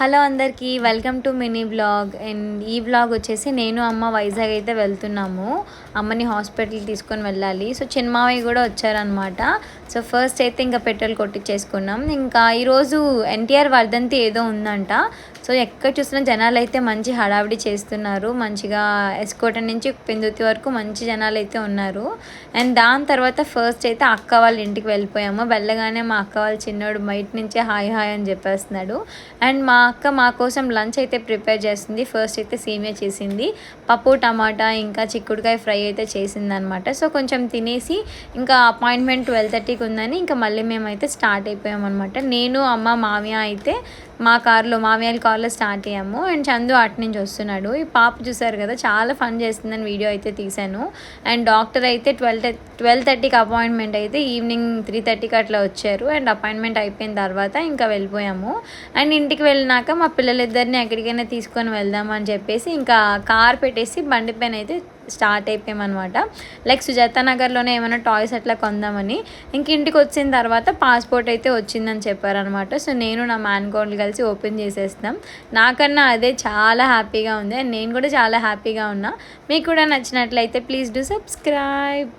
Hello అందరికీ welcome to mini blog. And ఈ blog వచ్చేసి నేను అమ్మ వైజాగ్ అయితే వెళ్తున్నాము. అమ్మని హాస్పిటల్కి తీసుకొని వెళ్ళాలి. సో చిన్నమావయ్య కూడా వచ్చారనమాట. సో ఫస్ట్ అయితే ఇంకా పెట్రోల్ కొట్టించేసుకున్నాం. ఇంకా ఈరోజు ఎన్టీఆర్ వర్ధంతి ఏదో ఉందంట. సో ఎక్కడ చూసినా జనాలు అయితే మంచి హడావిడి చేస్తున్నారు. మంచిగా ఎస్కోట నుంచి పెందుతి వరకు మంచి జనాలు అయితే ఉన్నారు. అండ్ దాని తర్వాత ఫస్ట్ అయితే అక్క వాళ్ళ ఇంటికి వెళ్ళిపోయాము. వెళ్ళగానే మా అక్క వాళ్ళ చిన్నోడు బయట నుంచే హాయ్ హాయ్ అని చెప్పేస్తున్నాడు. అండ్ మా అక్క మా కోసం లంచ్ అయితే ప్రిపేర్ చేస్తుంది. ఫస్ట్ అయితే సేమియా చేసింది, పప్పు టమాటా ఇంకా చిక్కుడుకాయ ఫ్రై అయితే చేసింది అనమాట. సో కొంచెం తినేసి ఇంకా అపాయింట్మెంట్ 12:30కి ఉందని ఇంకా మళ్ళీ మేమైతే స్టార్ట్ అయిపోయాం అనమాట. నేను అమ్మ మామయ్య అయితే మా కార్లో మామయ్య కార్లో స్టార్ట్ అయ్యాము. అండ్ చందు అటు నుంచి వస్తున్నాడు. ఈ పాప చూసారు కదా, చాలా ఫన్ చేస్తుందని వీడియో అయితే తీశాను. అండ్ డాక్టర్ అయితే 12:30కి అపాయింట్మెంట్ అయితే ఈవినింగ్ 3:30కి అట్లా వచ్చారు. అండ్ అపాయింట్మెంట్ అయిపోయిన తర్వాత ఇంకా వెళ్ళిపోయాము. అండ్ ఇంటికి వెళ్ళినాక మా పిల్లలిద్దరిని ఎక్కడికైనా తీసుకొని వెళ్దామని చెప్పేసి ఇంకా కార్ పెట్టేసి బండి పైన అయితే స్టార్ట్ అయిపోయామన్నమాట. లైక్ సుజాత నగర్లోనే ఏమైనా టాయ్స్ అట్లా కొందామని. ఇంక ఇంటికి వచ్చిన తర్వాత పాస్పోర్ట్ అయితే వచ్చిందని చెప్పారనమాట. సో నేను నా మ్యాన్కోడ్లు కలిసి ఓపెన్ చేసేస్తాం. నాకన్నా అదే చాలా హ్యాపీగా ఉంది. అండ్ నేను కూడా చాలా హ్యాపీగా ఉన్నా. మీకు కూడా నచ్చినట్లయితే ప్లీజ్ డూ సబ్స్క్రైబ్.